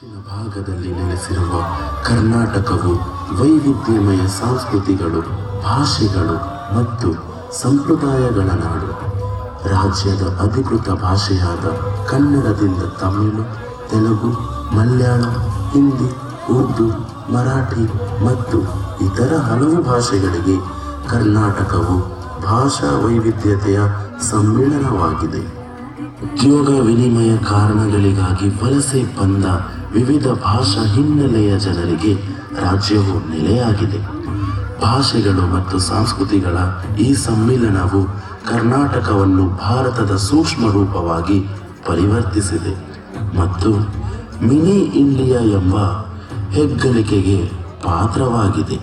ದಕ್ಷಿಣ ಭಾಗದಲ್ಲಿ ನೆಲೆಸಿರುವ ಕರ್ನಾಟಕವು ವೈವಿಧ್ಯಮಯ ಸಂಸ್ಕೃತಿಗಳು, ಭಾಷೆಗಳು ಮತ್ತು ಸಂಪ್ರದಾಯಗಳ ನಾಡು. ರಾಜ್ಯದ ಅಧಿಕೃತ ಭಾಷೆಯಾದ ಕನ್ನಡದಿಂದ ತಮಿಳು, ತೆಲುಗು, ಮಲಯಾಳಂ, ಹಿಂದಿ, ಉರ್ದು, ಮರಾಠಿ ಮತ್ತು ಇತರ ಹಲವು ಭಾಷೆಗಳಿಗೆ ಕರ್ನಾಟಕವು ಭಾಷಾ ವೈವಿಧ್ಯತೆಯ ಸಮ್ಮಿಳನವಾಗಿದೆ. ಉದ್ಯೋಗ ವಿನಿಮಯ ಕಾರಣಗಳಿಗಾಗಿ ವಲಸೆ ಬಂದ ವಿವಿಧ ಭಾಷಾ ಹಿನ್ನೆಲೆಯ ಜನರಿಗೆ ರಾಜ್ಯವು ನೆಲೆಯಾಗಿದೆ. ಭಾಷೆಗಳು ಮತ್ತು ಸಂಸ್ಕೃತಿಗಳ ಈ ಸಮ್ಮಿಲನವು ಕರ್ನಾಟಕವನ್ನು ಭಾರತದ ಸೂಕ್ಷ್ಮ ರೂಪವಾಗಿ ಪರಿವರ್ತಿಸಿದೆ ಮತ್ತು ಮಿನಿ ಇಂಡಿಯಾ ಎಂಬ ಹೆಗ್ಗಳಿಕೆಗೆ ಪಾತ್ರವಾಗಿದೆ.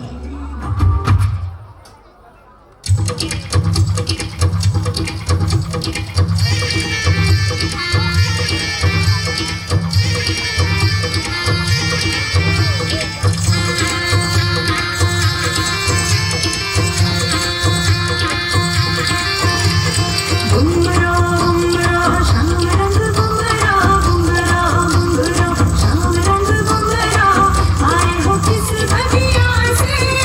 आए हो किस बगिया से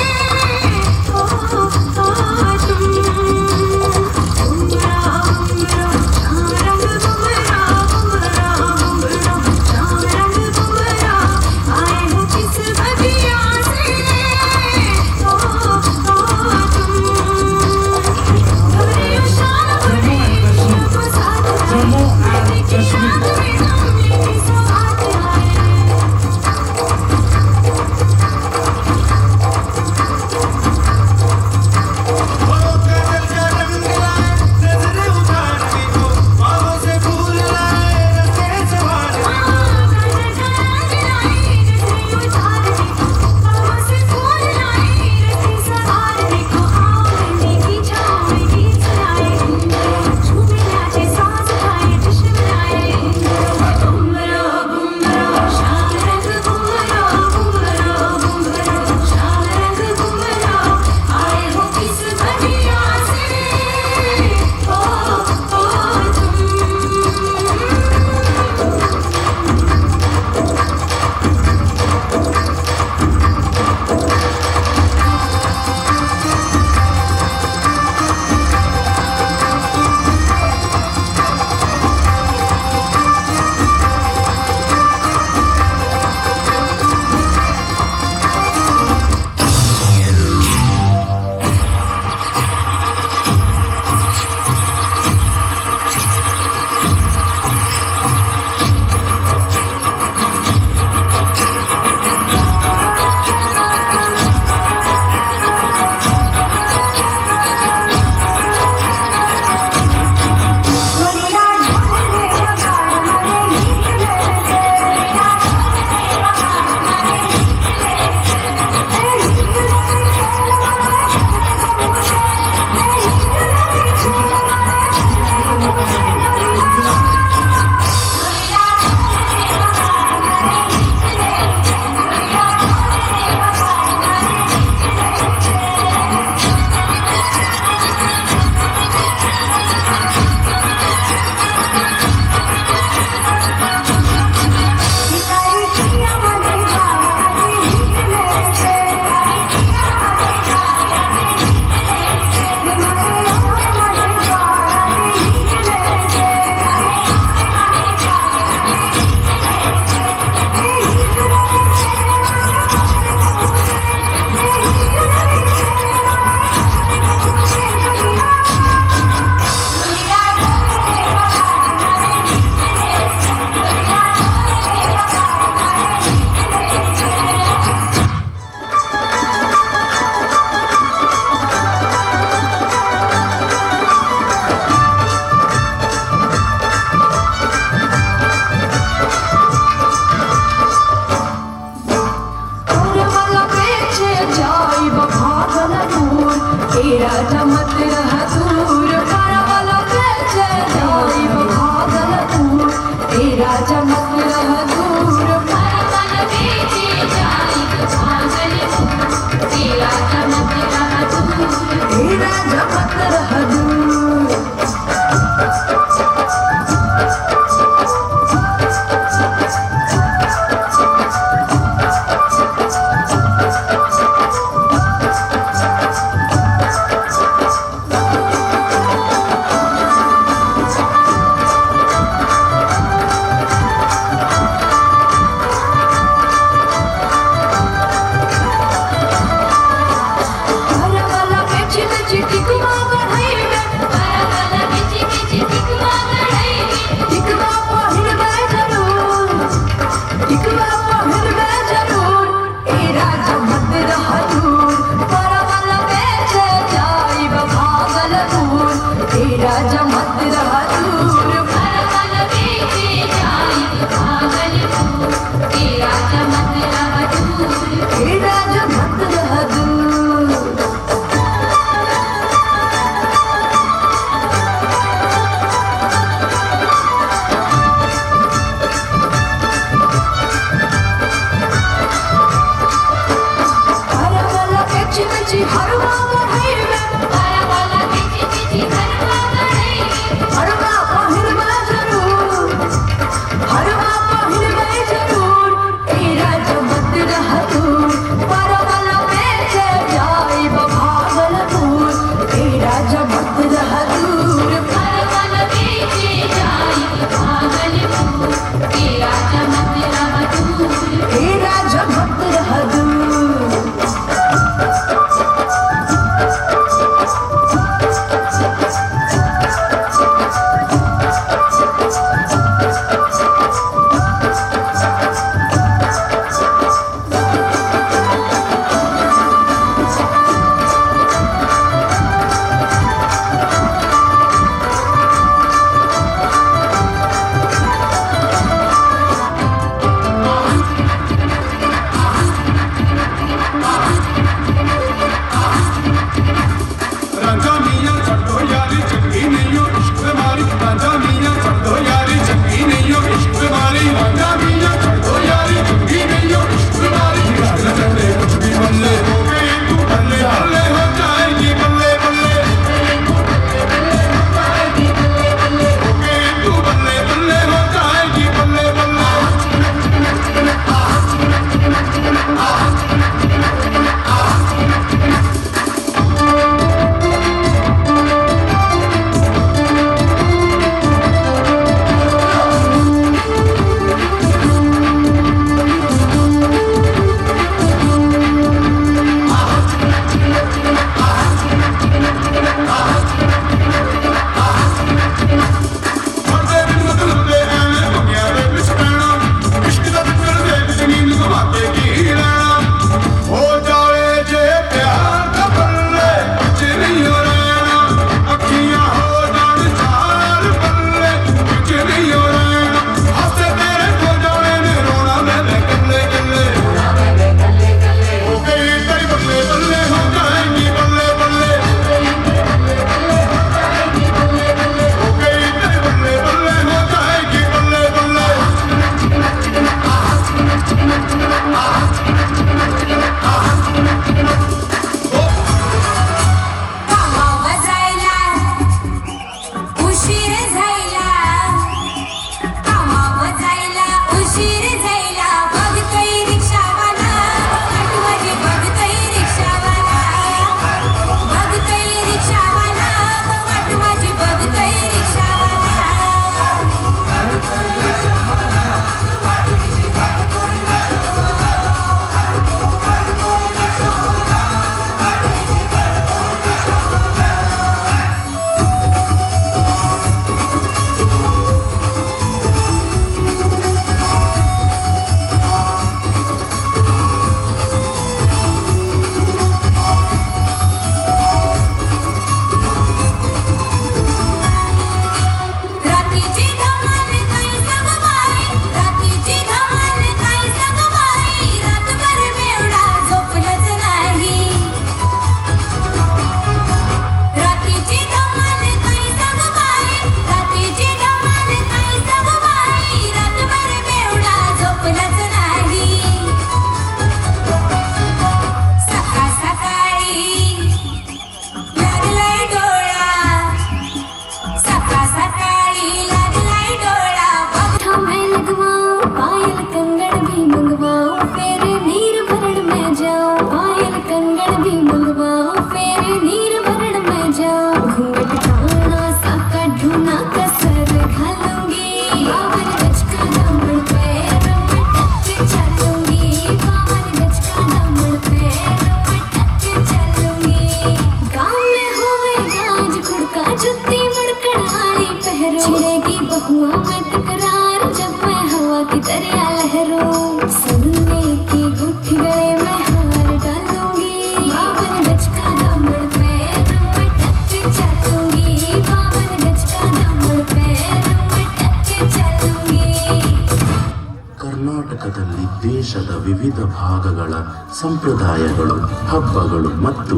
ದೇಶದ ವಿವಿಧ ಭಾಗಗಳ ಸಂಪ್ರದಾಯಗಳು, ಹಬ್ಬಗಳು ಮತ್ತು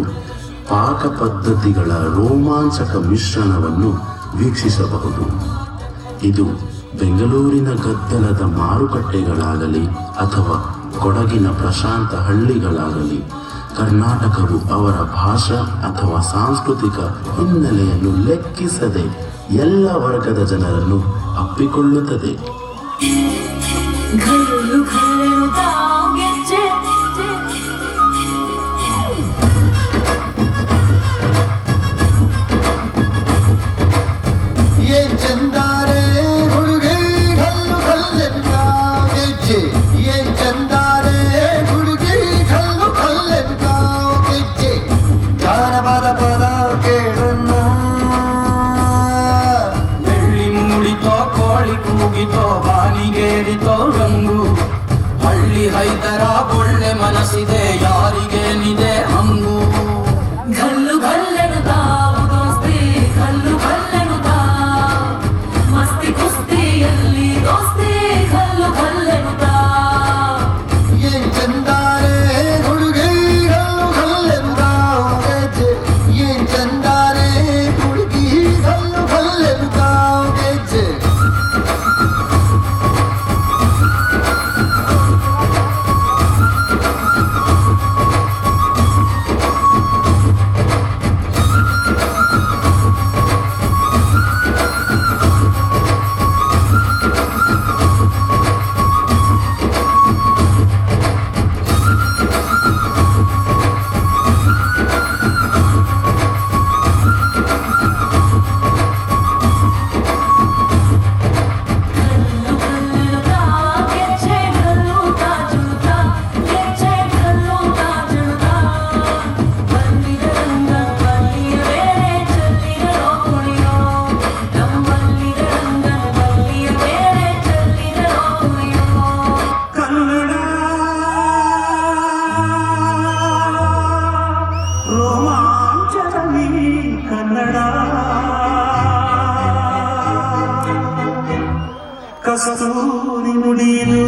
ಪಾಕ ಪದ್ಧತಿಗಳ ರೋಮಾಂಚಕ ಮಿಶ್ರಣವನ್ನು ವೀಕ್ಷಿಸಬಹುದು. ಇದು ಬೆಂಗಳೂರಿನ ಗದ್ದಲದ ಮಾರುಕಟ್ಟೆಗಳಾಗಲಿ ಅಥವಾ ಕೊಡಗಿನ ಪ್ರಶಾಂತ ಹಳ್ಳಿಗಳಾಗಲಿ, ಕರ್ನಾಟಕವು ಅವರ ಭಾಷಾ ಅಥವಾ ಸಾಂಸ್ಕೃತಿಕ ಹಿನ್ನೆಲೆಯನ್ನು ಲೆಕ್ಕಿಸದೆ ಎಲ್ಲ ವರ್ಗದ ಜನರನ್ನು ಅಪ್ಪಿಕೊಳ್ಳುತ್ತದೆ. ಹಳ್ಳಿ ಹೈದರ ಒಳ್ಳೆ ಮನಸ್ಸಿದೆ, ಯಾರಿಗೇನಿದೆ ಹಂಗು. ಗಲ್ಲು ಗಲ್ಲೆನುತಾ ದೋಸ್ತಿ, ಗಲ್ಲು ಗಲ್ಲೆನುತಾ ಮಸ್ತಿ ಕುಸ್ತಿಯಲ್ಲಿ ದೋಸ್ತಿ, ಗಲ್ಲು ಗಲ್ಲೆನುತಾ ಏನ್ ಚಂದಾರೆ ಹುಡುಗಿ ಗಲ್ಲು ಗಲ್ಲೆನುತಾ, ಏನ್ ಚಂದಾರೆ ಹುಡುಗಿ ಗಲ್ಲು ಗಲ್ಲೆನುತಾ. ಕಸ್ತೂರಿ ನುಡಿದು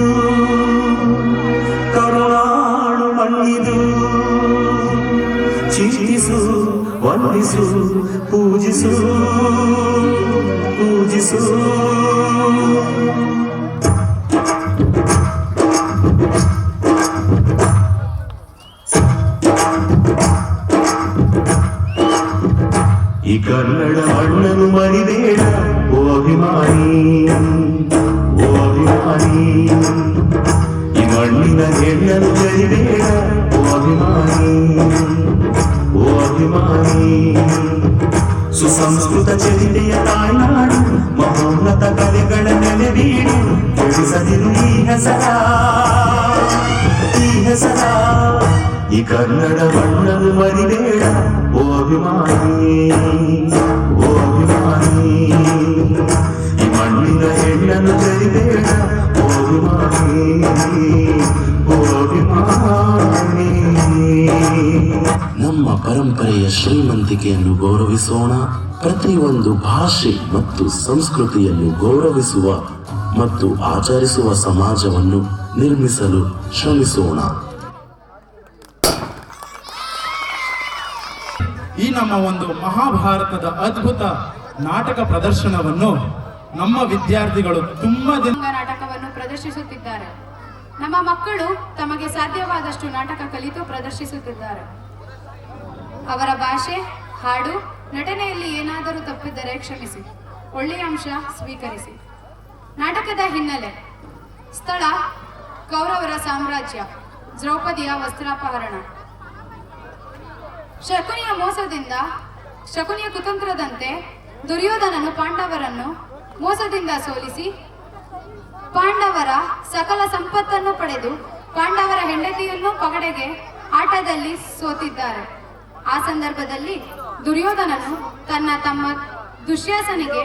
ಕರುಣಾಳು ಮಣ್ಣಿದು, ಚಿಂತಿಸು ವಂದಿಸು ಪೂಜಿಸು ಪೂಜಿಸು. ಈ ಕನ್ನಡ ಮಣ್ಣನ್ನು ಮರಿಬೇಡ ಓ ಅಭಿಮಾನಿ, ಓ ಅಭಿಮಾನಿ. ಈ ಮಣ್ಣಿನ ಹೆಣ್ಣನ್ನು ಜರಿಬೇಡ ಓ ಅಭಿಮಾನಿ, ಓ ಅಭಿಮಾನಿ. ಸುಸಂಸ್ಕೃತ ಚರಿತೆಯ ತಾಯ್ನಾಡು, ಮಹೋನ್ನತ ಕಲೆಗಳ ನೆಲೆಬೀಡು. ಕೆಡಿಸದಿರು ಈ ಹೆಸರ, ಈ ಹೆಸರ. ಈ ಕನ್ನಡ ಮಣ್ಣನ್ನು ಮರಿಬೇಡ ಓ ಅಭಿಮಾನಿ, ಓ ಅಭಿಮಾನಿ. ಈ ಮಣ್ಣಿನ ಹೆಣ್ಣನ್ನು ಜರಿಬೇಡ ಓ ಅಭಿಮಾನಿ, ಓ ಅಭಿಮಾನಿ. ನಮ್ಮ ಪರಂಪರೆಯ ಶ್ರೀಮಂತಿಕೆಯನ್ನು ಗೌರವಿಸೋಣ. ಪ್ರತಿಯೊಂದು ಭಾಷೆ ಮತ್ತು ಸಂಸ್ಕೃತಿಯನ್ನು ಗೌರವಿಸುವ ಮತ್ತು ಆಚರಿಸುವ ಸಮಾಜವನ್ನು ನಿರ್ಮಿಸಲು ಶ್ರಮಿಸೋಣ. ಈ ನಮ್ಮ ಒಂದು ಮಹಾಭಾರತದ ಅದ್ಭುತ ನಾಟಕ ಪ್ರದರ್ಶನವನ್ನು ನಮ್ಮ ವಿದ್ಯಾರ್ಥಿಗಳು ತುಂಬಾ ನಾಟಕವನ್ನು ಪ್ರದರ್ಶಿಸುತ್ತಿದ್ದಾರೆ. ನಮ್ಮ ಮಕ್ಕಳು ತಮಗೆ ಸಾಧ್ಯವಾದಷ್ಟು ನಾಟಕ ಕಲಿತು ಪ್ರದರ್ಶಿಸುತ್ತಿದ್ದಾರೆ. ಅವರ ಭಾಷೆ, ಹಾಡು, ನಟನೆಯಲ್ಲಿ ಏನಾದರೂ ತಪ್ಪಿದ್ದರೆ ಕ್ಷಮಿಸಿ, ಒಳ್ಳೆಯ ಅಂಶ ಸ್ವೀಕರಿಸಿ. ನಾಟಕದ ಹಿನ್ನೆಲೆ: ಸ್ಥಳ ಕೌರವರ ಸಾಮ್ರಾಜ್ಯ, ದ್ರೌಪದಿಯ ವಸ್ತ್ರಾಪಹರಣ. ಶಕುನಿಯ ಕುತಂತ್ರದಂತೆ ದುರ್ಯೋಧನನು ಪಾಂಡವರನ್ನು ಮೋಸದಿಂದ ಸೋಲಿಸಿ ಪಾಂಡವರ ಸಕಲ ಸಂಪತ್ತನ್ನು ಪಡೆದು ಪಾಂಡವರ ಹೆಂಡತಿಯನ್ನು ಪಗಡೆಗೆ ಆಟದಲ್ಲಿ ಸೋತಿದ್ದಾರೆ. ಆ ಸಂದರ್ಭದಲ್ಲಿ ದುರ್ಯೋಧನನು ತನ್ನ ತಮ್ಮ ದುಶ್ಯಾಸನಿಗೆ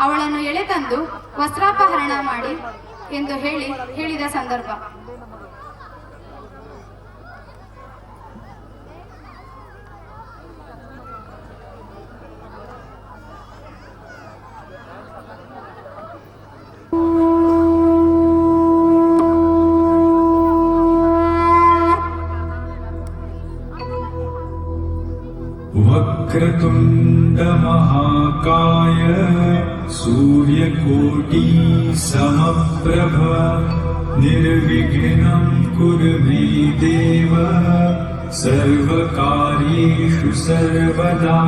ಅವಳನ್ನು ಎಳೆತಂದು ವಸ್ತ್ರಾಪಹರಣ ಮಾಡಿ ಎಂದು ಹೇಳಿದ ಸಂದರ್ಭ. वक्रतुण्ड महाकाय सूर्यकोटि समप्रभ निर्विघ्नं कुरु मे देव सर्वकार्येषु सर्वदा।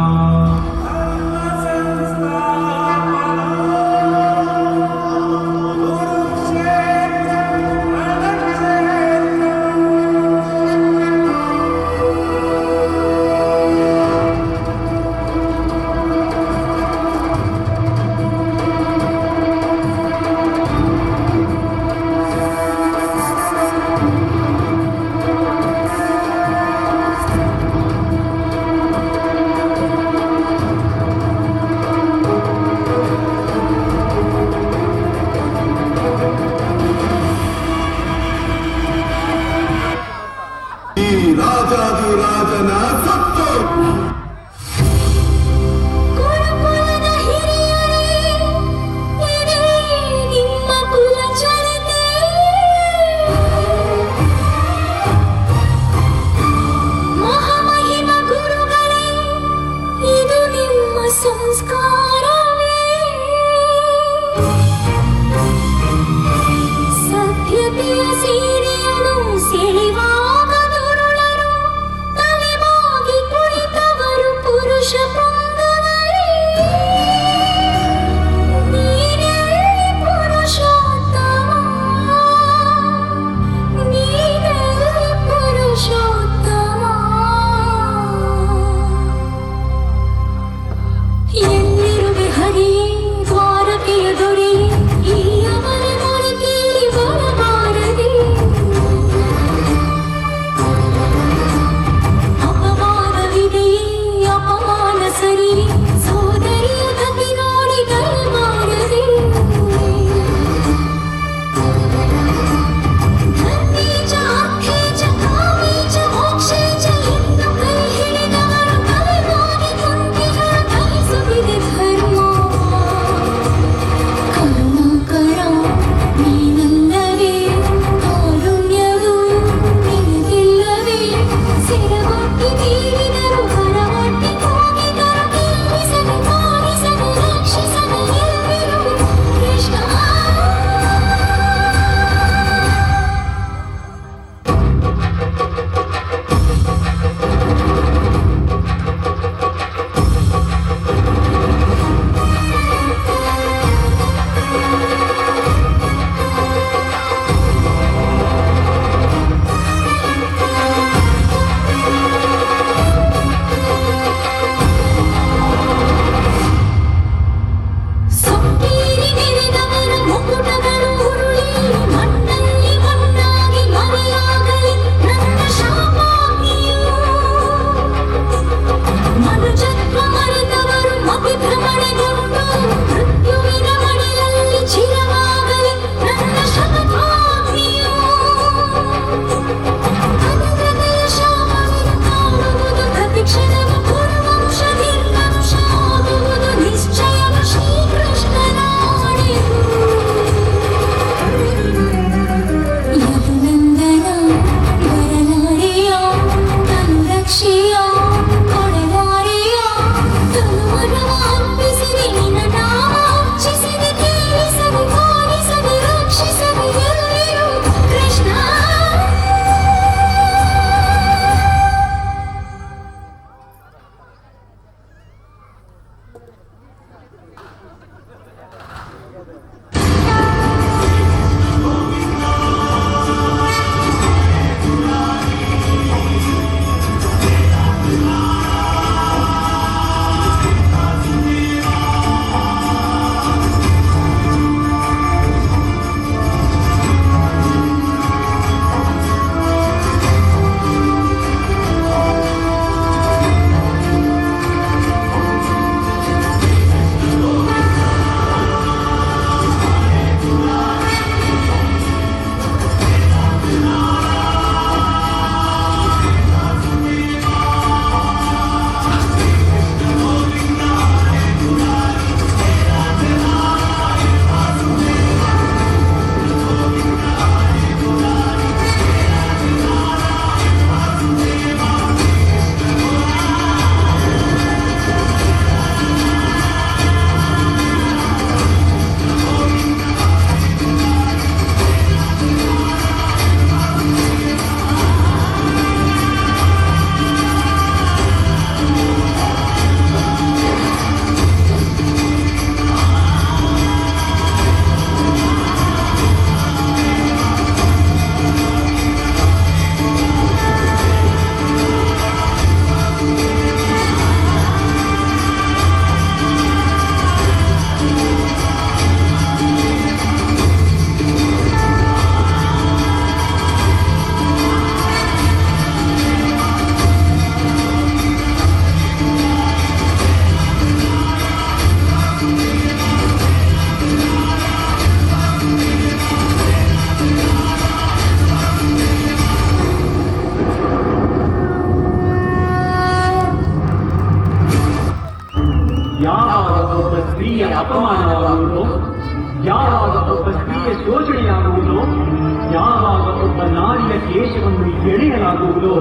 ದೇಶವನ್ನು ಎಳೆಯಲಾಗುವುದೋ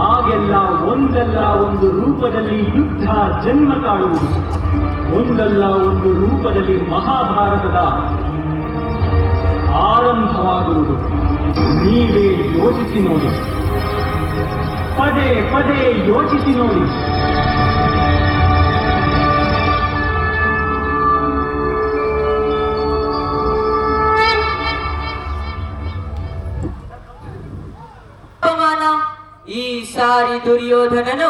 ಆಗೆಲ್ಲ ಒಂದಲ್ಲ ಒಂದು ರೂಪದಲ್ಲಿ ಯುದ್ಧ ಜನ್ಮ ತಾಳುವುದು. ಒಂದಲ್ಲ ಒಂದು ರೂಪದಲ್ಲಿ ಮಹಾಭಾರತದ ಆರಂಭವಾಗುವುದು. ನೀವೇ ಯೋಚಿಸಿ ನೋಡಿ, ಪದೇ ಪದೇ ಯೋಚಿಸಿ ನೋಡಿ. ಈ ಸಾರಿ ದುರ್ಯೋಧನನು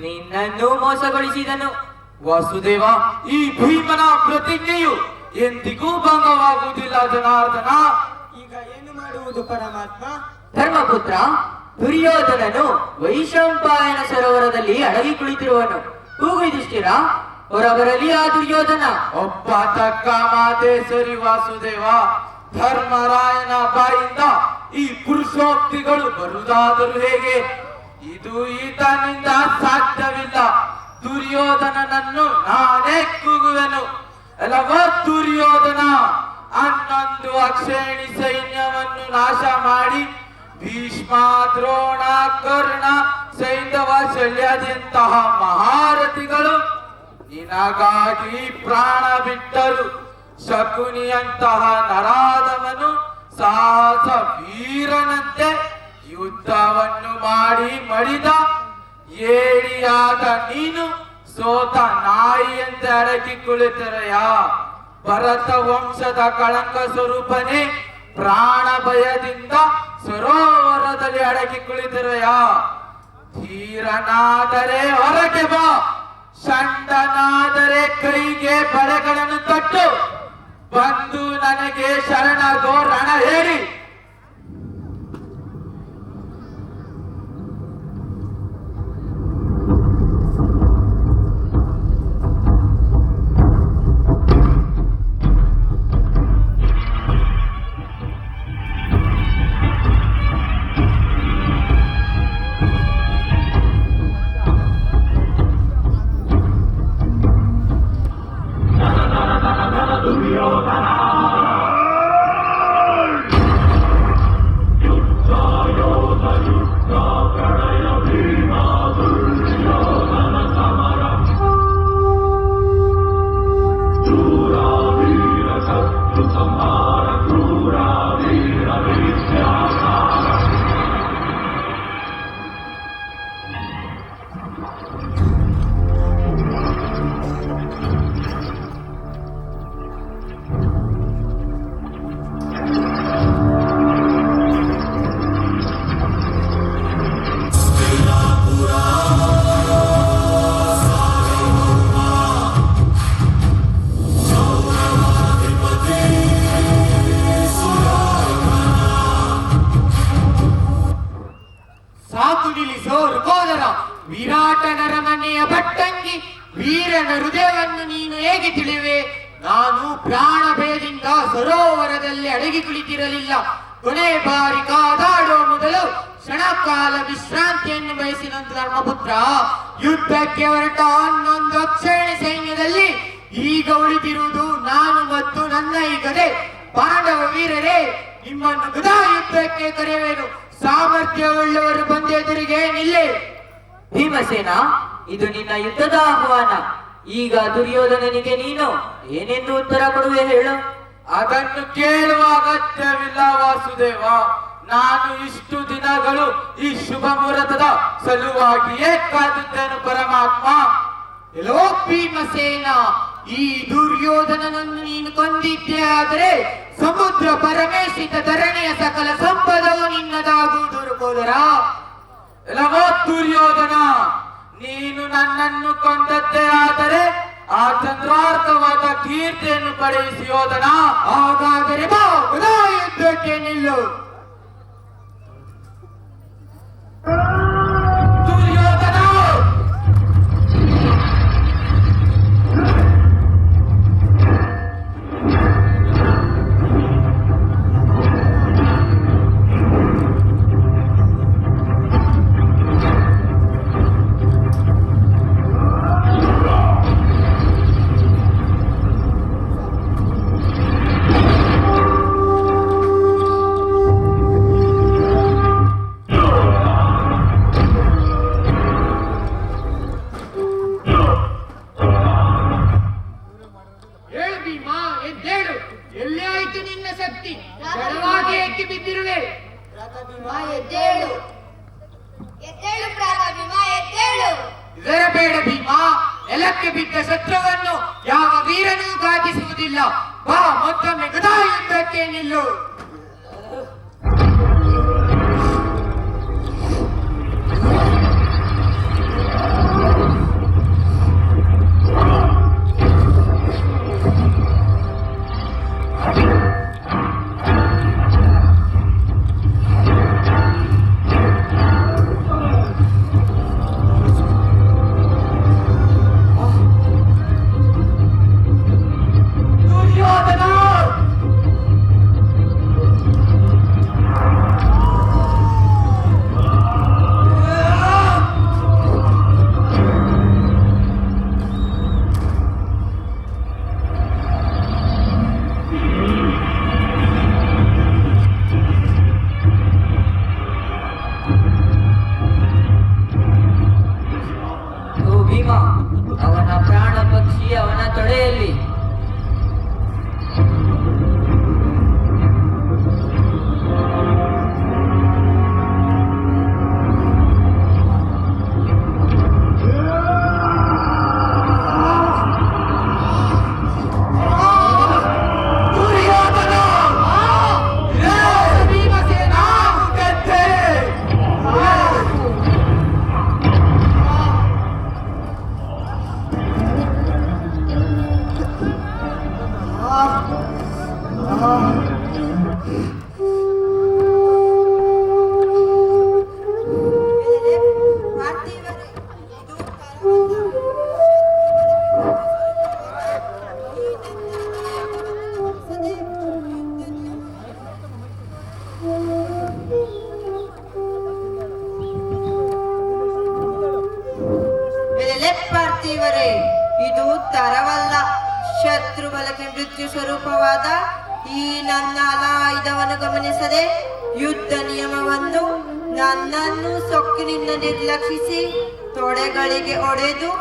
ನಿನ್ನನ್ನು ಮೋಸಗೊಳಿಸಿದನು. ವಾಸುದೇವ, ಈ ಭೀಮನ ಪ್ರತಿಜ್ಞೆಯು ಎಂದಿಗೂ ಭಂಗವಾಗುವುದಿಲ್ಲ ಜನಾರ್ದನ. ಈಗ ಏನು ಮಾಡುವುದು ಪರಮಾತ್ಮ? ಧರ್ಮಪುತ್ರ, ದುರ್ಯೋಧನನು ವೈಶಂಪಾಯನ ಸರೋವರದಲ್ಲಿ ಅಡಗಿ ಕುಳಿತಿರುವನು. ಕೂಗು ಯುಧಿಷ್ಠಿರ, ಹೊರಬರಲಿ ಆ ದುರ್ಯೋಧನ. ಒಬ್ಬ ತಕ್ಕ ಮಾತೆ ಸರಿ ವಾಸುದೇವ. ಧರ್ಮರಾಯನ ಬಾಯಿಂದ ಈ ಪುರುಷೋಕ್ತಿಗಳು ಬರುವುದಾದರೂ ಹೇಗೆ? ಇದು ಈತನಿಂದ ಸಾಧ್ಯವಿಲ್ಲ. ದುರ್ಯೋಧನನನ್ನು ನಾನೇ ಕೂಗುವೆನು. ಅಲ್ಲವೋ ದುರ್ಯೋಧನ, 11 ಅಕ್ಷೇಣಿ ಸೈನ್ಯವನ್ನು ನಾಶ ಮಾಡಿ ಭೀಷ್ಮ, ದ್ರೋಣ, ಕರ್ಣ, ಸೈಂಧವ, ಶಲ್ಯದಂತಹ ಮಹಾರಥಿಗಳು ನಿನಗಾಗಿ ಪ್ರಾಣ ಬಿಟ್ಟರು. ಶಕುನಿಯಂತಹ ನರಾಧಮನು ಸಾಹಸ ವೀರನಂತೆ ಯುದ್ಧವನ್ನು ಮಾಡಿ ಮಡಿದ. ಏಳಿಯಾದ ನೀನು ಸೋತ ನಾಯಿಯಂತೆ ಅಡಗಿ ಕುಳಿತರೆಯ. ಭರತ ವಂಶದ ಕಳಂಕ ಸ್ವರೂಪನೇ ಪ್ರಾಣ ಭಯದಿಂದ ಸರೋವರದಲ್ಲಿ ಅಡಗಿ ಕುಳಿತರೆಯ. ಧೀರನಾದರೆ ಹೊರಗೆ ಬಾ, ಷಂಡನಾದರೆ ಕೈಗೆ ಬಳೆಗಳನ್ನು ಕಟ್ಟು ಬಂದು ನನಗೆ ಶರಣಗೋ ರಣ ಹೇಳಿ. ವಿರಾಟನರ ಮನೆಯ ಭಟ್ಟಂಗಿ ವೀರನ ಹೃದಯವನ್ನು ನೀನು ಹೇಗೆ ತಿಳಿವೆ? ನಾನು ಪ್ರಾಣ ಭಯದಿಂದ ಸರೋವರದಲ್ಲಿ ಅಡಗಿ ಕುಳಿತಿರಲಿಲ್ಲ. ಕೊನೆ ಬಾರಿ ಕಾದಾಡುವ ಮೊದಲು ಕ್ಷಣಕಾಲ ವಿಶ್ರಾಂತಿಯನ್ನು ಬಯಸಿದಂತ ಧರ್ಮಪುತ್ರ, ಯುದ್ಧಕ್ಕೆ ಹೊರಟ 11 ಅಕ್ಷೇಣಿ ಸೈನ್ಯದಲ್ಲಿ ಈಗ ಉಳಿದಿರುವುದು ನಾನು ಮತ್ತು ನನ್ನ ಈ ಗದೆ. ಪಾಂಡವ ವೀರರೇ, ನಿಮ್ಮನ್ನು ಗದಾ ಯುದ್ಧಕ್ಕೆ ಕರೆಯುವೆನು. ಸಾಮರ್ಥ್ಯವುಳ್ಳವರು ಬಂದೆದುರಿಗೆ ನಿಲ್ಲಿ. ಭೀಮಸೇನ, ಇದು ನಿನ್ನ ಯುದ್ಧದ ಆಹ್ವಾನ. ಈಗ ದುರ್ಯೋಧನನಿಗೆ ನೀನು ಏನೆಂದು ಉತ್ತರ ಕೊಡುವೆ ಹೇಳು? ಅದನ್ನು ಕೇಳುವ ಅಗತ್ಯವಿಲ್ಲ ವಾಸುದೇವ. ನಾನು ಇಷ್ಟು ದಿನಗಳು ಈ ಶುಭ ಮುಹೂರ್ತದ ಸಲುವಾಗಿಯೇ ಕಾದಿದ್ದೇನು ಪರಮಾತ್ಮ. ಎಲ್ಲೋ ಭೀಮಸೇನ, ಈ ದುರ್ಯೋಧನನನ್ನು ನೀನು ಕೊಂದಿದ್ದೆ ಆದರೆ ಸಮುದ್ರ ಪರಮೇಶಿತ ಧರಣಿಯ ಸಕಲ ಸಂಪದವು ನಿನ್ನದಾಗುವುದು ದುರ್ಗೋದರ. ಎಲ್ಲವೋ ದುರ್ಯೋಧನ, ನೀನು ನನ್ನನ್ನು ಕೊಂದದ್ದೇ ಆದರೆ ಆ ಚಂದ್ರಾರ್ಕವಾದ ಕೀರ್ತಿಯನ್ನು ಪಡೆಯಿಸಿ ಯೋಧನ. ಹಾಗಾದರೆ ಬಾ, ಗದಾ ಯುದ್ಧಕ್ಕೆ ನಿಲ್ಲು. ದುರ್ಯೋಧನ, ಭೀಮ ಎದ್ದೇಳು, ಎದ್ದೇಳು ಪ್ರಾಣ ಭೀಮ ಎದ್ದೇಳು. ಹೆದರಬೇಡ ಭೀಮ, ನೆಲಕ್ಕೆ ಬಿದ್ದ ಶತ್ರುವನ್ನು ಯಾವ ವೀರನೂ ಘಾತಿಸುವುದಿಲ್ಲ. ಬಾ ಮತ್ತೊಮ್ಮೆ ಗದಾ ಯುದ್ಧಕ್ಕೆ ನಿಲ್ಲು. ಅವನ ಪ್ರಾಣ ಪಕ್ಷಿ ಅವನ ತೊಡೆಯಲ್ಲಿ. ಪಾರ್ಥಿವರೇ, ಇದು ತರವಲ್ಲ. ಶತ್ರು ಬಲಕ್ಕೆ ಮೃತ್ಯು ಸ್ವರೂಪವಾದ ಈ ನನ್ನ ಆಯುಧವನ್ನು ಗಮನಿಸದೆ ಯುದ್ಧ ನಿಯಮವನ್ನು ನನ್ನನ್ನು ಸೊಕ್ಕಿನಿಂದ ನಿರ್ಲಕ್ಷಿಸಿ ತೊಡೆಗಳಿಗೆ ಒಡೆದು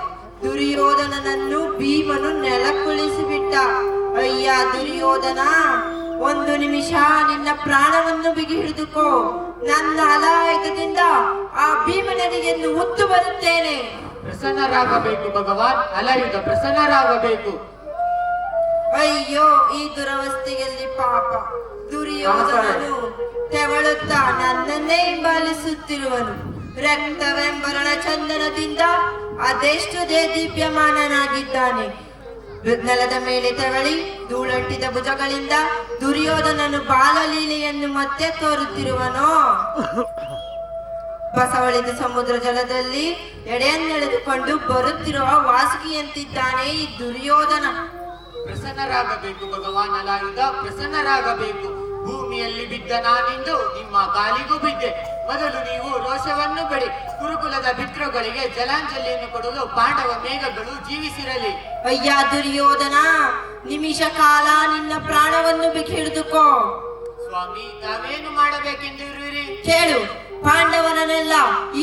ದುರ್ಯೋಧನನನ್ನು ಭೀಮನು ನೆಲಕ್ಕುಳಿಸಿಬಿಟ್ಟ. ಅಯ್ಯ ದುರ್ಯೋಧನ, ಒಂದು ನಿಮಿಷ ನಿನ್ನ ಪ್ರಾಣವನ್ನು ಬಿಗಿ ಹಿಡಿದುಕೋ. ನನ್ನ ಆಯುಧದಿಂದ ಆ ಭೀಮನಿಗೆ ಉತ್ತು ಬರುತ್ತೇನೆ. ಪ್ರಸನ್ನರಾಗಬೇಕು ಭಗವಾನ್, ಅಲಯುಧ ಪ್ರಸನ್ನರಾಗಬೇಕು. ಅಯ್ಯೋ ಈ ದುರವಸ್ಥೆಯಲ್ಲಿ ಪಾಪ ದುರ್ಯೋಧನನು ತೆವಳುತ್ತಾ ನನ್ನನ್ನೇ ಹಿಂಬಾಲಿಸುತ್ತಿರುವನು. ರಕ್ತವೆಂಬರಣ ಚಂದನದಿಂದ ಅದೆಷ್ಟು ದೇದೀಪ್ಯಮಾನನಾಗಿದ್ದಾನೆ. ನೆಲದ ಮೇಲೆ ತೆವಳಿ ಧೂಳಂಟಿದ ಭುಜಗಳಿಂದ ದುರ್ಯೋಧನನು ಬಾಲಲೀಲೆಯನ್ನು ಮತ್ತೆ ತೋರುತ್ತಿರುವನೋ. ಬಸವಳಿದ ಸಮುದ್ರ ಜಲದಲ್ಲಿ ಎಡೆಯನ್ನೆಳೆದುಕೊಂಡು ಬರುತ್ತಿರುವ ವಾಸುಕಿಯಂತಿದ್ದಾನೆ ಈ ದುರ್ಯೋಧನ. ಪ್ರಸನ್ನರಾಗಬೇಕು ಭಗವಾನ್ ಅಲಾಯುಧ, ಪ್ರಸನ್ನರಾಗಬೇಕು. ಭೂಮಿಯಲ್ಲಿ ಬಿದ್ದ ನಾನಿಂದು ನಿಮ್ಮ ಕಾಲಿಗೂ ಬಿದ್ದೆ. ಮೊದಲು ನೀವು ರೋಷವನ್ನು ಬಿಡಿ. ಗುರುಕುಲದ ಪಿತೃಗಳಿಗೆ ಜಲಾಂಜಲಿಯನ್ನು ಕೊಡಲು ಪಾಂಡವ ಮೇಘಗಳು ಜೀವಿಸಿರಲಿ. ಅಯ್ಯ ದುರ್ಯೋಧನ, ನಿಮಿಷ ಕಾಲ ನಿನ್ನ ಪ್ರಾಣವನ್ನು ಬಿಗಿ ಹಿಡಿದುಕೋ. ಸ್ವಾಮಿ, ತಾವೇನು ಮಾಡಬೇಕೆಂದಿರುವಿರಿ? ಕೇಳು, ಪಾಂಡವರನ್ನೆಲ್ಲ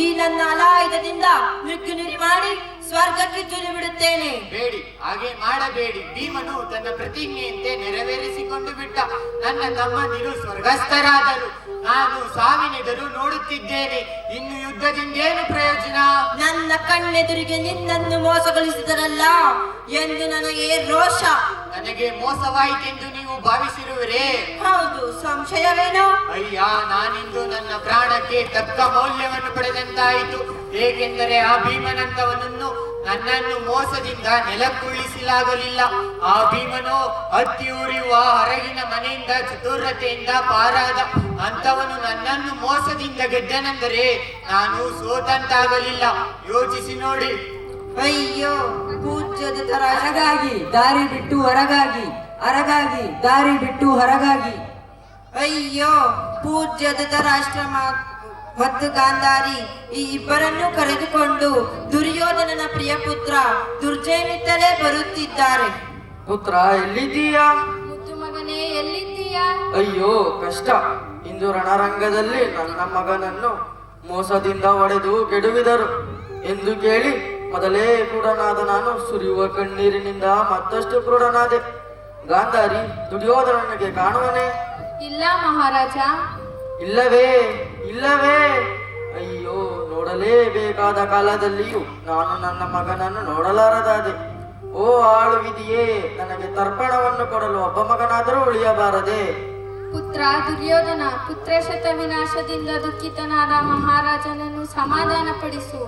ಈ ನನ್ನ ಆಯುಧದಿಂದ ನುಗ್ಗು ನುರಿ ಮಾಡಿ ಸ್ವರ್ಗಕ್ಕೆ ತುಳಿ ಬಿಡುತ್ತೇನೆ. ಬೇಡಿ, ಹಾಗೆ ಮಾಡಬೇಡಿ. ಭೀಮನು ತನ್ನ ಪ್ರತಿಜ್ಞೆಯಂತೆ ನೆರವೇರಿಸಿಕೊಂಡು ಬಿಟ್ಟ. ನನ್ನ ತಮ್ಮಂದಿರು ಸ್ವರ್ಗಸ್ಥರಾದರು, ನಾನು ಸಾವಿನೆದುರು ನೋಡುತ್ತಿದ್ದೇನೆ. ಇನ್ನು ಯುದ್ಧದಿಂದೇನು ಪ್ರಯೋಜನ? ನನ್ನ ಕಣ್ಣೆದುರಿಗೆ ನಿನ್ನನ್ನು ಮೋಸಗೊಳಿಸಿದರಲ್ಲ ಎಂದು ನನಗೆ ರೋಷ. ನನಗೆ ಮೋಸವಾಯಿತೆಂದು ನೀವು ಭಾವಿಸಿರುವಿರೇ? ಹೌದು, ಸಂಶಯವೇನೋ? ಅಯ್ಯ, ನಾನಿಂದು ನನ್ನ ಪ್ರಾಣಕ್ಕೆ ತಕ್ಕ ಮೌಲ್ಯವನ್ನು ಪಡೆದಂತಾಯಿತು. ಏಕೆಂದರೆ ಆ ಭೀಮನಂತವನನ್ನು ನನ್ನನ್ನು ಮೋಸದಿಂದ ನೆಲಕ್ಕುಳಿಸಲಾಗಲಿಲ್ಲ. ಆ ಭೀಮನು ಹತ್ತಿ ಉರಿಯುವ ಹೊರಗಿನ ಮನೆಯಿಂದ ಚತುರತೆಯಿಂದ ಪಾರಾದ. ಅಂತವನು ನನ್ನನ್ನು ಮೋಸದಿಂದ ಗೆದ್ದನೆಂದರೆ ನಾನು ಸೋತಂತಾಗಲಿಲ್ಲ. ಯೋಚಿಸಿ ನೋಡಿ. ಅಯ್ಯೋ ಪೂಜ್ಯದ ತರ ಹೊರಗಾಗಿ ದಾರಿ ಬಿಟ್ಟು ಹೊರಗಾಗಿ, ಹೊರಗಾಗಿ ದಾರಿ ಬಿಟ್ಟು ಹೊರಗಾಗಿ. ಅಯ್ಯೋ ಪೂಜ್ಯದ ಧರಾಶ್ರಮ ಮತ್ತು ಗಾಂಧಾರಿ ಈ ಇಬ್ಬರನ್ನು ಕರೆದುಕೊಂಡು ದುರ್ಯೋಧನನ ಪ್ರಿಯ ಪುತ್ರ ದುರ್ಜಯನಿತ್ತಲೇ ಬರುತ್ತಿದ್ದಾರೆ. ಪುತ್ರ ಎಲ್ಲಿದ್ದೀಯಾ? ಮುದ್ದು ಮಗನೇ ಎಲ್ಲಿದ್ದೀಯಾ? ಅಯ್ಯೋ ಕಷ್ಟ. ಇಂದು ರಣರಂಗದಲ್ಲಿ ನನ್ನ ಮಗನನ್ನು ಮೋಸದಿಂದ ಹೊಡೆದು ಕೆಡುವಿದರು ಎಂದು ಕೇಳಿ ಮೊದಲೇ ಕ್ರೂರನಾದ ನಾನು ಸುರಿಯುವ ಕಣ್ಣೀರಿನಿಂದ ಮತ್ತಷ್ಟು ಕ್ರೂರನಾದೆ. ಗಾಂಧಾರಿ ದುರ್ಯೋಧನನಿಗೆ ಕಾಣುವನೇ? ಇಲ್ಲ ಮಹಾರಾಜ. ಇಲ್ಲವೇ? ಇಲ್ಲವೇ? ಅಯ್ಯೋ, ನೋಡಲೇಬೇಕಾದ ಕಾಲದಲ್ಲಿಯೂ ನಾನು ನನ್ನ ಮಗನನ್ನು ನೋಡಲಾರದಾದೆ. ಓ ಆಳುವಿದೆಯೇ, ನನಗೆ ತರ್ಪಣವನ್ನು ಕೊಡಲು ಒಬ್ಬ ಮಗನಾದರೂ ಉಳಿಯಬಾರದೆ? ಪುತ್ರ ದುರ್ಯೋಧನ, ಪುತ್ರಶತ ವಿನಾಶದಿಂದ ದುಃಖಿತನಾದ ಮಹಾರಾಜನನ್ನು ಸಮಾಧಾನಪಡಿಸು.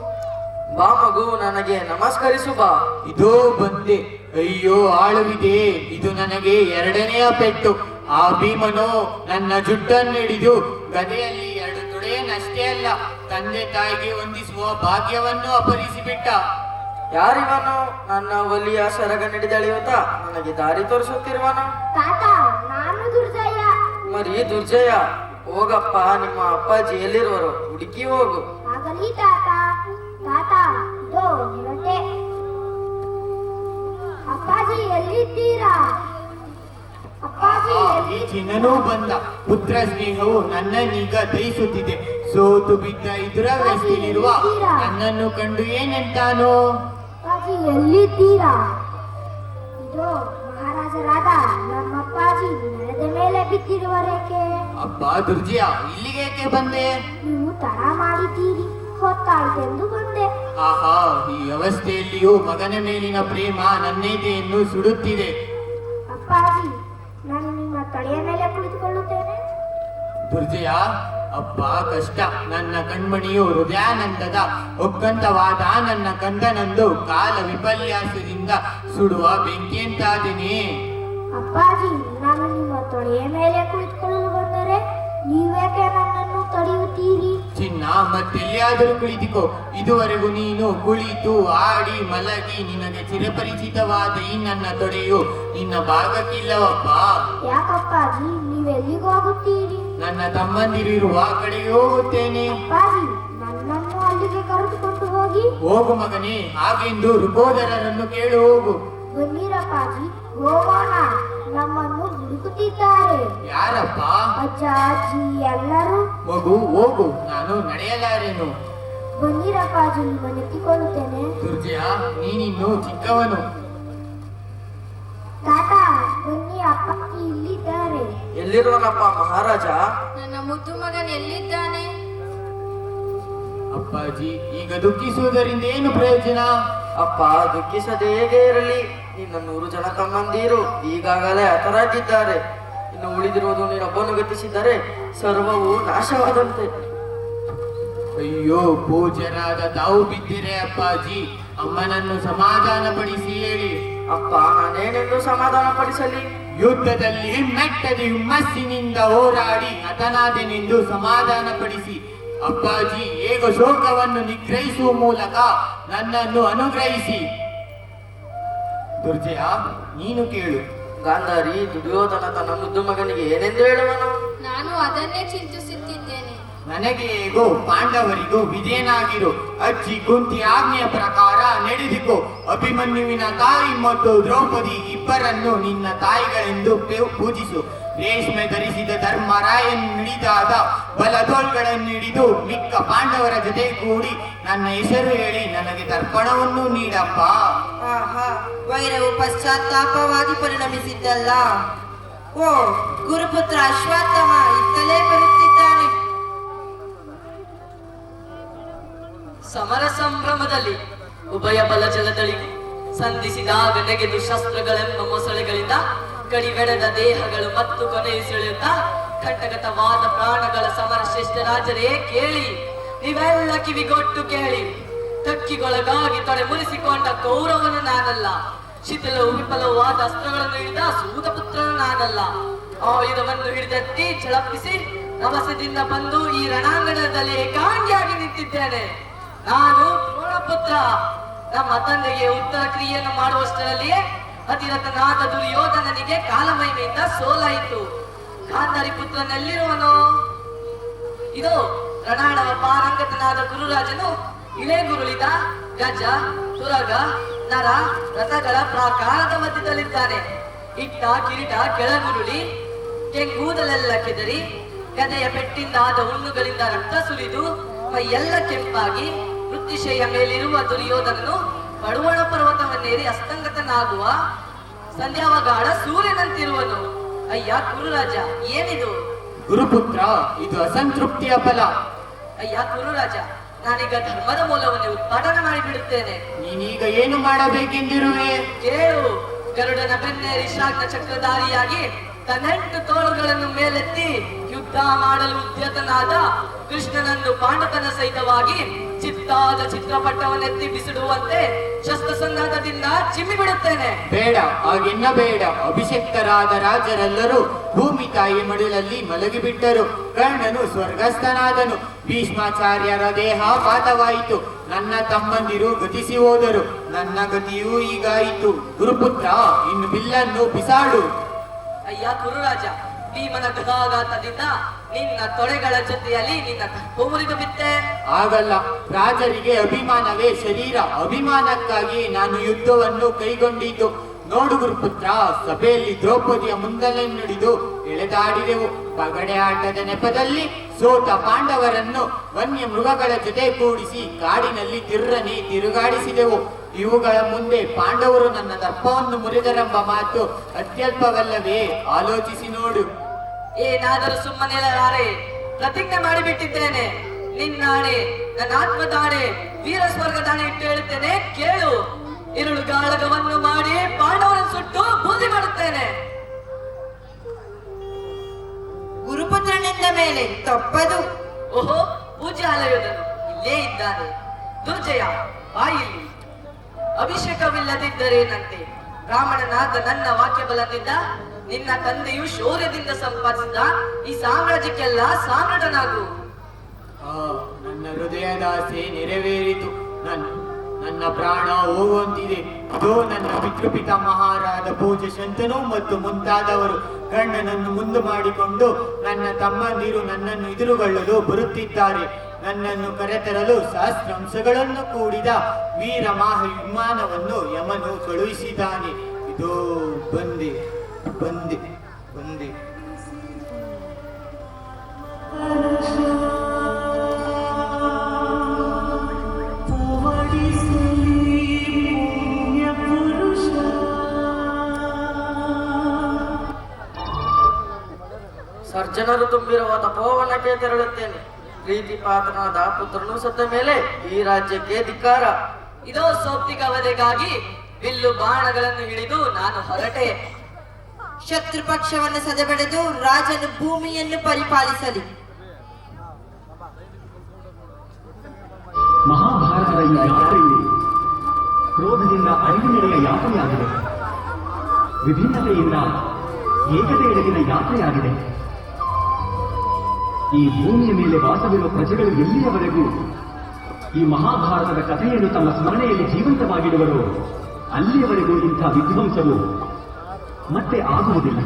ಬಾ ಮಗು, ನನಗೆ ನಮಸ್ಕರಿಸು ಬಾ. ಇದೋ ಬಂದೆ. ಅಯ್ಯೋ ಆಳುವಿದೆ, ಇದು ನನಗೆ ಎರಡನೆಯ ಪೆಟ್ಟು. ಆ ಭೀಮನು ನನ್ನ ಜುಟ್ಟನ್ನು ಹಿಡಿದು ಗದೆಯಲ್ಲಿ 2 ತೊಡೆಯನ್ನಷ್ಟೇ ಅಲ್ಲ, ತಂದೆ ತಾಯಿಗೆ ವಂದಿಸುವ ಭಾಗ್ಯವನ್ನು ಅಪಹರಿಸಿಬಿಟ್ಟ. ಯಾರಿವನು? ನನ್ನ ಒಲಿಯ ಸರಗ ನಡೆದಳೆಯುತ್ತ ನನಗೆ ದಾರಿ ತೋರಿಸುತ್ತಿರುವನು. ತಾತ, ನಾನು ದುರ್ಜಯ. ಮರಿ ದುರ್ಜಯ, ಹೋಗಪ್ಪ, ನಿಮ್ಮ ಅಪ್ಪಾಜಿ ಎಲ್ಲಿರುವರು? ಹುಡುಕಿ ಹೋಗು. ಆಗಲಿ ತಾತ. ತಾತ, ಇದೋ ಹೊರಟೆ. ಅಪ್ಪಾಜಿ ಎಲ್ಲಿದ್ದೀರಾ? ಅಪ್ಪಾಜಿ ಈ ಚಿನ್ನನೂ ಬಂದ. ಪುತ್ರ ಸ್ನೇಹವು ನನ್ನನ್ನೀಗ ದಯಿಸುತ್ತಿದೆ. ಸೋತು ಬಿದ್ದ ಇದರ ವ್ಯವಸ್ಥೆಯಲ್ಲಿರುವ ನನ್ನನ್ನು ಕಂಡು ಏನಂತಾನೋ? ಅಪ್ಪಾಜಿ ಎಲ್ಲಿದ್ದೀರಾ? ಇದು ಮಹಾರಾಜರಾದ ನಮ್ಮ ಅಪ್ಪಾಜಿ ನೆಲದ ಮೇಲೆ ಬಿದ್ದಿರುವರೇಕೆ? ಅಪ್ಪ ದುರ್ಜಯ, ಇಲ್ಲಿಗೇಕೆ ಬಂದೆ? ನೀವು ತಡ ಮಾಡಿದ್ದೀರಿ, ಹೊತ್ತಾಯ್ತೆಂದು ಬಂದೆ. ಆಹಾ, ಈ ಅವಸ್ಥೆಯಲ್ಲಿಯೂ ಮಗನ ಮೇಲಿನ ಪ್ರೇಮ ನನ್ನೆದೆಯನ್ನು ಸುಡುತ್ತಿದೆ. ಅಪ್ಪಾಜಿ, ನಾನು ನಿಮ್ಮ ತಲೆಯ ಮೇಲೆ ಕುಳಿತುಕೊಳ್ಳುತ್ತೇನೆ. ದುರ್ಜಯ, ಅಪ್ಪ ಕಷ್ಟ. ನನ್ನ ಕಣ್ಮಣಿಯು ಹೃದಯಾನಂದದ ಒಕ್ಕಂತವಾದ ನನ್ನ ಕಂದನಂದು ಕಾಲ ವಿಪರ್ಯಾಸದಿಂದ ಸುಡುವ ಬೆಂಕಿಯಂತಾದೇನೆ. ಅಪ್ಪಾಜಿ, ನಾನು ನಿಮ್ಮ ತೊಡೆಯ ಮೇಲೆ ಕುಳಿತುಕೊಳ್ಳಲು ಬಂದರೆ ನೀವೇಕೆ ನನ್ನನ್ನು ತಡೆಯುತ್ತೀರಿ? ಚಿನ್ನ, ಮತ್ತೆಲ್ಲಿಯಾದರೂ ಕುಳಿತುಕೋ. ಇದುವರೆಗೂ ನೀನು ಕುಳಿತು ಆಡಿ ಮಲಗಿ ನಿನಗೆ ಚಿರಪರಿಚಿತವಾದ ಈ ನನ್ನ ತೊಡೆಯು ನಿನ್ನ ಭಾಗಕ್ಕಿಲ್ಲವಪ್ಪ. ಯಾಕಪ್ಪಾಜಿ, ನೀವೆಲ್ಲಿಗೆ ಹೋಗುತ್ತೀರಿ? ನನ್ನ ತಮ್ಮಂದಿರಿರುವ ಕಡೆಗೆ ಹೋಗುತ್ತೇನೆ. ಅಪ್ಪಾಜಿ, ನನ್ನನ್ನು ಅಲ್ಲಿಗೆ ಕರೆದುಕೊಂಡು ಹೋಗಿ. ಹೋಗು ಮಗನೇ, ಹಾಗೆಂದು ರುಕೋದರರನ್ನು ಕೇಳು ಹೋಗು. ಬನ್ನಿರಪ್ಪಾಜಿ, ಹೋಗೋಣ. ನಮ್ಮನ್ನು ಹುಡುಕುತ್ತಿದ್ದಾರೆ. ಯಾರಪ್ಪ? ಅಜ್ಜ, ಅಜ್ಜಿ ಎಲ್ಲರೂ. ಮಗು ಹೋಗು, ನಾನು ನಡೆಯಲಾರೆನು. ಬನ್ನಿರಪ್ಪಾಜಿ, ನಿಮ್ಮನ್ನೆತ್ತಿಕೊಳ್ಳುತ್ತೇನೆ. ದುರ್ಜಯ, ನೀನಿನ್ನು ಚಿಕ್ಕವನು. ತಾತ, ಬನ್ನಿ, ಅಪ್ಪಾಜಿ ಇಲ್ಲಿದ್ದಾರೆ. ಎಲ್ಲಿರುವನಪ್ಪ ಮಹಾರಾಜ? ನನ್ನ ಮುದ್ದು ಮಗನ್ ಎಲ್ಲಿದ್ದಾನೆ? ಅಪ್ಪಾಜಿ, ಈಗ ದುಃಖಿಸುವುದರಿಂದ ಏನು ಪ್ರಯೋಜನ? ಅಪ್ಪ, ದುಃಖಿಸದೆ ಹೇಗೆ ಇರಲಿ? ನಿನ್ನ 100 ಜನ ತಮ್ಮಂದಿರು ಈಗಾಗಲೇ ಹತರಾಗಿದ್ದಾರೆ. ಇನ್ನು ಉಳಿದಿರುವುದು ನೀನೊಬ್ಬನು ಗತಿಸಿದರೆ ಸರ್ವವು ನಾಶವಾದಂತೆ. ಅಯ್ಯೋ, ಪೂಜ್ಯರಾದ ತಾವು ಬಿದ್ದಿರೆ ಅಪ್ಪಾಜಿ. ಅಮ್ಮನನ್ನು ಸಮಾಧಾನಪಡಿಸಿ ಹೇಳಿ. ಅಪ್ಪ, ನಾನೇನೆಂದು ಸಮಾಧಾನ ಪಡಿಸಲಿ? ಯುದ್ಧದಲ್ಲಿ ಮೆಟ್ಟದ ಹುಮ್ಮಸ್ಸಿನಿಂದ ಹೋರಾಡಿ ಹತನಾದೆನೆಂದು ಸಮಾಧಾನಪಡಿಸಿ. ಅಪ್ಪಾಜಿ, ಹೇಗ ಶೋಕವನ್ನು ನಿಗ್ರಹಿಸುವ ಮೂಲಕ ನನ್ನನ್ನು ಅನುಗ್ರಹಿಸಿ. ದುರ್ಜಯ, ನೀನು ಕೇಳು. ಗಾಂಧಾರಿ, ದುರ್ಯೋಧನ ತನ್ನ ಮುದ್ದು ಮಗನಿಗೆ ಏನೆಂದು ಹೇಳುವನು? ನಾನು ಅದನ್ನೇ ಚಿಂತಿಸುತ್ತಿದ್ದೇನೆ. ನನಗೆ ಹೇಗೋ ಪಾಂಡವರಿಗೂ ವಿಧೇಯನಾಗಿರು. ಅಜ್ಜಿ ಕುಂತಿ ಆಜ್ಞೆಯ ಪ್ರಕಾರ ನಡೆದುಕೋ. ಅಭಿಮನ್ಯುವಿನ ತಾಯಿ ಮತ್ತು ದ್ರೌಪದಿ ಇಬ್ಬರನ್ನು ನಿನ್ನ ತಾಯಿಗಳೆಂದು ಪೂಜಿಸು. ರೇಷ್ಮೆ ಧರಿಸಿದ ಧರ್ಮರಾಯನ್ ಹಿಡಿದಾದ ಬಲದೋಳ್ಗಳನ್ನು ಹಿಡಿದು ಮಿಕ್ಕ ಪಾಂಡವರ ಜೊತೆ ಕೂಡಿ ನನ್ನ ಹೆಸರು ಹೇಳಿ ನನಗೆ ತರ್ಪಣವನ್ನು ನೀಡಪ್ಪ. ಆಹಾ, ವೈರವು ಪಶ್ಚಾತ್ತಾಪವಾಗಿ ಪರಿಣಮಿಸಿದ್ದಲ್ಲ. ಓ, ಗುರುಪುತ್ರ ಅಶ್ವತ್ಥಾಮ ಇತ್ತಲೇ ಬರುತ್ತಿದ್ದಾನೆ. ಸಮರ ಸಂಭ್ರಮದಲ್ಲಿ ಉಭಯ ಬಲ ಜಲದಳಿಗೂ ಸಂಧಿಸಿದಾಗ ನೆಗೆದು ಶಸ್ತ್ರಗಳೆಂಬ ಮೊಸಳೆಗಳಿಂದ ಕಡಿವೆಡದ ದೇಹಗಳು ಮತ್ತು ಕೊನೆಯುಸಿಳೆಯುತ್ತಾ ಕಂಟಗತವಾದ ಪ್ರಾಣಗಳ ಸಮರ ಶ್ರೇಷ್ಠ ರಾಜರೇ ಕೇಳಿ, ನೀವೆಲ್ಲ ಕಿವಿಗೊಟ್ಟು ಕೇಳಿ. ತಕ್ಕಿಗೊಳಗಾಗಿ ತೊಡೆ ಮುರಿಸಿಕೊಂಡ ಕೌರವನು ನಾನಲ್ಲ, ಶಿಥಿಲವು ವಿಫಲವಾದ ಅಸ್ತ್ರಗಳನ್ನು ಹಿಡಿದ ಸೂತಪುತ್ರನು ನಾನಲ್ಲ. ಆಯುಧವನ್ನು ಹಿಡಿದೆತ್ತಿ ಝಳಪಿಸಿ ರಭಸದಿಂದ ಬಂದು ಈ ರಣಾಂಗಣದಲ್ಲಿ ಏಕಾಂಗಿಯಾಗಿ ನಿಂತಿದ್ದೇನೆ. ನಾನು ದ್ರೋಣಪುತ್ರ. ನಮ್ಮ ತಂದೆಗೆ ಉತ್ತರ ಕ್ರಿಯೆಯನ್ನು ಮಾಡುವಷ್ಟರಲ್ಲಿಯೇ ಅತಿರಥನಾದ ದುರ್ಯೋಧನನಿಗೆ ಕಾಲಮಹಿಮೆಯಿಂದ ಸೋಲಾಯಿತು. ಗಾಂಧಾರಿ ಪುತ್ರನೆಲ್ಲಿರುವನೋ? ಇದು ರಣಾಣವ ಪಾರಂಗತನಾದ ಗುರುರಾಜನು ಇಳೆಗುರುಳಿದ ಗಜ, ತುರಗ, ನರ, ರಥಗಳ ಪ್ರಾಕಾರದ ಮಧ್ಯದಲ್ಲಿದ್ದಾನೆ. ಇಟ್ಟ ಕಿರೀಟ ಕೆಳಗುರುಳಿ, ಕೆಂಗೂದಲೆಲ್ಲ ಕೆದರಿ, ಗದೆಯ ಪೆಟ್ಟಿಂದಾದ ಹುಣ್ಣುಗಳಿಂದ ರಕ್ತ ಸುಲಿದು ಮೈಯೆಲ್ಲ ಕೆಂಪಾಗಿ ಮೃತ್ಯುಶೆಯ ಮೇಲಿರುವ ದುರ್ಯೋಧನನು ಪಡುವಣ ಪರ್ವತವನ್ನೇರಿ ಅಸ್ತಂಗತನಾಗುವ ಸಂಧ್ಯಾವಗಾಢ ಸೂರ್ಯನಂತಿರುವನು. ಅಯ್ಯ ಗುರುರಾಜ, ಏನಿದು? ಗುರುಪುತ್ರ, ಇದು ಅಸಂತೃಪ್ತಿಯ ಫಲ. ಅಯ್ಯ ಗುರುರಾಜ, ನಾನೀಗ ಧರ್ಮದ ಮೂಲವನ್ನು ಉದ್ಘಾಟನೆ ಮಾಡಿಬಿಡುತ್ತೇನೆ. ನೀನೀಗ ಏನು ಮಾಡಬೇಕೆಂದಿರುವೆ? ಕೇಳು. ಗರುಡನ ಬೆನ್ನೇರಿ ಶಾಗ್ನ ಚಕ್ರಧಾರಿಯಾಗಿ ತನ್ನೆಂಟು ತೋಳುಗಳನ್ನು ಮೇಲೆತ್ತಿ ಯುದ್ಧ ಮಾಡಲು ಉದ್ಯತನಾದ ಕೃಷ್ಣನನ್ನು ಪಾಂಡವನ ಸಹಿತವಾಗಿ ಚಿತ್ತಾದ ಚಿತ್ರಪಟವನ್ನೆತ್ತಿ ಬಿಸಿಡುವಂತೆ ಶಸ್ತ್ರಸನ್ನಾಹದಿಂದ ಚಿಮ್ಮಿ ಬಿಡುತ್ತೇನೆ. ಬೇಡ, ಹಾಗೆನ್ನ ಬೇಡ. ಅಭಿಷಕ್ತರಾದ ರಾಜರೆಲ್ಲರೂ ಭೂಮಿ ತಾಯಿ ಮಡಿಲಲ್ಲಿ ಮಲಗಿಬಿಟ್ಟರು. ಕರ್ಣನು ಸ್ವರ್ಗಸ್ಥನಾದನು. ಭೀಷ್ಮಾಚಾರ್ಯರ ದೇಹ ಪಾತವಾಯಿತು. ನನ್ನ ತಮ್ಮಂದಿರು ಗತಿಸಿ ಹೋದರು. ನನ್ನ ಗತಿಯೂ ಈಗಾಯಿತು. ಗುರುಪುತ್ರ, ಇನ್ನು ಬಿಲ್ಲನ್ನು ಬಿಸಾಡು. ಅಯ್ಯ ಗುರುರಾಜ, ಭೀಮನ ಗದಾಘಾತದಿಂದ ನಿನ್ನ ತೊಡೆಗಳ ಜೊತೆಯಲ್ಲಿ ನಿನ್ನ ತಪ್ಪು ಮುರಿದು ಬಿತ್ತೆ. ಆಗಲ್ಲ. ರಾಜರಿಗೆ ಅಭಿಮಾನವೇ ಶರೀರ. ಅಭಿಮಾನಕ್ಕಾಗಿ ನಾನು ಯುದ್ಧವನ್ನು ಕೈಗೊಂಡಿದ್ದು. ನೋಡು ಗುರುಪುತ್ರ, ಸಭೆಯಲ್ಲಿ ದ್ರೌಪದಿಯ ಮುಂದಲೇ ನುಡಿದು ಎಳೆದಾಡಿದೆವು. ಪಗಡೆ ಆಟದ ನೆಪದಲ್ಲಿ ಸೋತ ಪಾಂಡವರನ್ನು ವನ್ಯ ಮೃಗಗಳ ಜೊತೆ ಕೂಡಿಸಿ ಕಾಡಿನಲ್ಲಿ ತಿರುಗಾಡಿಸಿದೆವು. ಇವುಗಳ ಮುಂದೆ ಪಾಂಡವರು ನನ್ನ ದರ್ಪವನ್ನು ಮುರಿದರೆಂಬ ಮಾತು ಅತ್ಯಲ್ಪವಲ್ಲವೇ? ಆಲೋಚಿಸಿ ನೋಡು. ಏನಾದರೂ ಸುಮ್ಮನಿರಲಾರೆ. ಪ್ರತಿಜ್ಞೆ ಮಾಡಿಬಿಟ್ಟಿದ್ದೇನೆ. ನಿನ್ನಾಣೆ, ನನ್ನ ಆತ್ಮದಾಣೆ, ವೀರ ಸ್ವರ್ಗದಾಣೆ ಇಟ್ಟು ಹೇಳುತ್ತೇನೆ, ಕೇಳು. ಇರುಳುಗಾಳಗವನ್ನು ಮಾಡಿ ಪಾಂಡವರನ್ನು ಸುಟ್ಟು ಬೂದಿ ಮಾಡುತ್ತೇನೆ. ಗುರುಪುತ್ರನಿಂದ ಮೇಲೆ ತಪ್ಪದು. ಓಹೋ, ಪೂಜ್ಯಾಲಯದನು ಇಲ್ಲೇ ಇದ್ದಾನೆ. ದುರ್ಜಯ, ಬಾಯಿಲ್ಲಿ. ಅಭಿಷೇಕವಿಲ್ಲದಿದ್ದರೇನಂತೆ? ಬ್ರಾಹ್ಮಣನಾದ ನನ್ನ ವಾಕ್ಯ ಬಲದಿಂದ ನಿನ್ನ ತಂದೆಯು ಶೌರ್ಯದಿಂದ ಸಂಪಾದಿಸಿದ ಈ ಸಾಮ್ರಾಜ್ಯಕ್ಕೆಲ್ಲ ಸಾಮ್ರಾಟನಾಗು. ನನ್ನ ಹೃದಯದಾಸೆ ನೆರವೇರಿತು. ನನ್ನ ಪ್ರಾಣ ಹೋಗುವಂತಿದೆ. ಇದೋ ನನ್ನ ಪಿತೃಪಿತಾಮಹರಾದ ಪೂಜ ಶಂತನು ಮತ್ತು ಮುಂತಾದವರು ಕರ್ಣನನ್ನು ಮುಂದು ಮಾಡಿಕೊಂಡು ನನ್ನ ತಮ್ಮಂದಿರು ನನ್ನನ್ನು ಎದುರುಗೊಳ್ಳಲು ಬರುತ್ತಿದ್ದಾರೆ. ನನ್ನನ್ನು ಕರೆತರಲು ಸಹಸ್ರಾಂಶಗಳನ್ನು ಕೂಡಿದ ವೀರ ವಿಮಾನವನ್ನು ಯಮನು ಕಳುಹಿಸಿದ್ದಾನೆ. ಇದೋ ಬಂದೆ ಬಂದೆ ಬಂದೆ. ಸರ್ಜನರು ತುಂಬಿರುವ ತಪೋವನಕ್ಕೆ ತೆರಳುತ್ತೇನೆ. ಪ್ರೀತಿ ಪಾತ್ರನಾದ ಪುತ್ರನು ಸತ್ತ ಮೇಲೆ ಈ ರಾಜ್ಯಕ್ಕೆ ಧಿಕ್ಕಾರ. ಇದೋ ಸೌಪ್ತಿಕ ವಧೆಗಾಗಿ ಬಿಲ್ಲು ಬಾಣಗಳನ್ನು ಹಿಡಿದು ನಾನು ಹೊರಟೆ. ಶತ್ರು ಪಕ್ಷವನ್ನು ಸದೆಬಡೆದು ರಾಜನು ಭೂಮಿಯನ್ನು ಪರಿಪಾಲಿಸಲಿ. ಮಹಾಭಾರತದ ಈ ಯಾತ್ರೆಯು ಕ್ರೋಧದಿಂದ ಅರಿವಿನೆಡೆಯ ಯಾತ್ರೆಯಾಗಿದೆ. ವಿಭಿನ್ನತೆಯಿಂದ ಏಕತೆಯೆಡೆಗಿನ ಯಾತ್ರೆಯಾಗಿದೆ. ಈ ಭೂಮಿಯ ಮೇಲೆ ವಾಸವಿರುವ ಪ್ರಜೆಗಳು ಎಲ್ಲಿಯವರೆಗೂ ಈ ಮಹಾಭಾರತದ ಕಥೆಯನ್ನು ತಮ್ಮ ಸ್ಮರಣೆಯಲ್ಲಿ ಜೀವಂತವಾಗಿಡುವರು, ಅಲ್ಲಿಯವರೆಗೂ ಇಂಥ ವಿಧ್ವಂಸವು ಮತ್ತೆ ಆಗುವುದಿಲ್ಲ.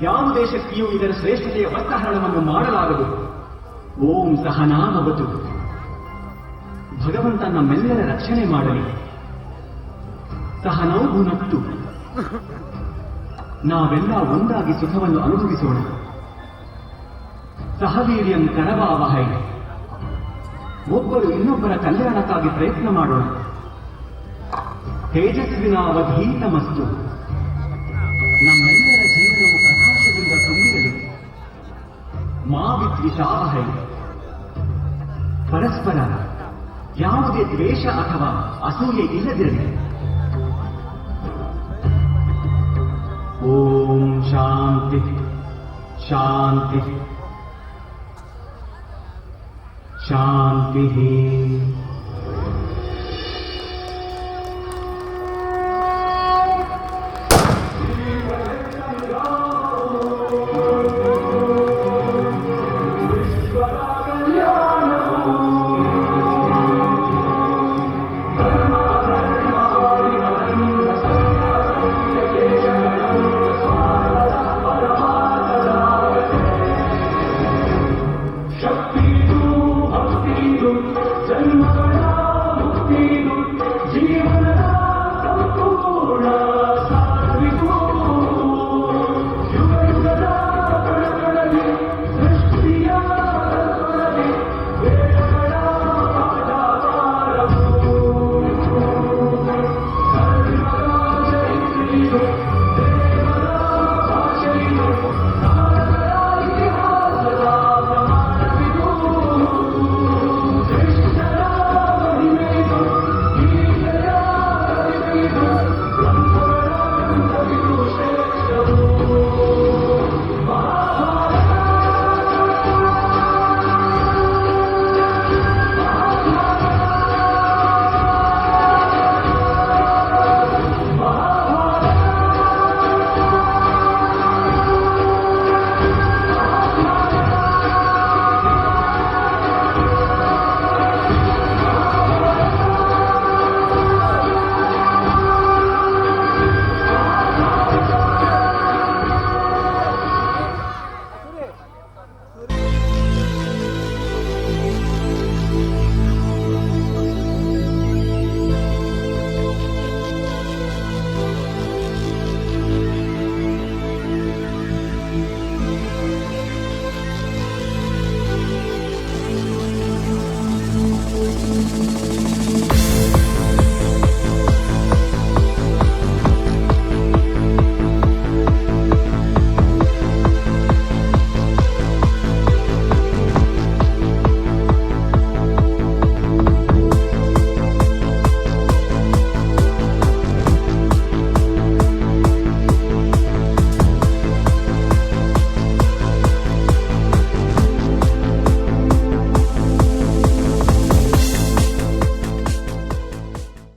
ಯಾವುದೇ ಶಕ್ತಿಯೂ ಇದರ ಶ್ರೇಷ್ಠತೆಯ ವಸ್ತಹರಣವನ್ನು ಮಾಡಲಾಗದು. ಓಂ ಸಹನಾಭವತು. ಭಗವಂತ ನಮ್ಮೆಲ್ಲರ ರಕ್ಷಣೆ ಮಾಡಲಿ. ಸಹನೌ ಭುನಕ್ತು. ನಾವೆಲ್ಲ ಒಂದಾಗಿ ಸುಖವನ್ನು ಅನುಭವಿಸೋಣ. ಸಹವೀರ್ಯಂ ಕರವಾವಹೈ. ಒಬ್ಬರು ಇನ್ನೊಬ್ಬರ ಕಲ್ಯಾಣಕ್ಕಾಗಿ ಪ್ರಯತ್ನ ಮಾಡೋಣ. ತೇಜಸ್ವಿನಾವಧೀತಮಸ್ತು. ನಮ್ಮೆಲ್ಲರ ಜೀವನವು ಪ್ರಕಾಶದಿಂದ ತುಂಬಿರಲಿ. ಮಾ ವಿದ್ವಿಷಾವಹೈ. ಪರಸ್ಪರ ಯಾವುದೇ ದ್ವೇಷ ಅಥವಾ ಅಸೂಯೆ ಇಲ್ಲದಿರಲಿ. ಓಂ ಶಾಂತಿ ಶಾಂತಿ ಶಾಂತಿ. ಜನ್ಮ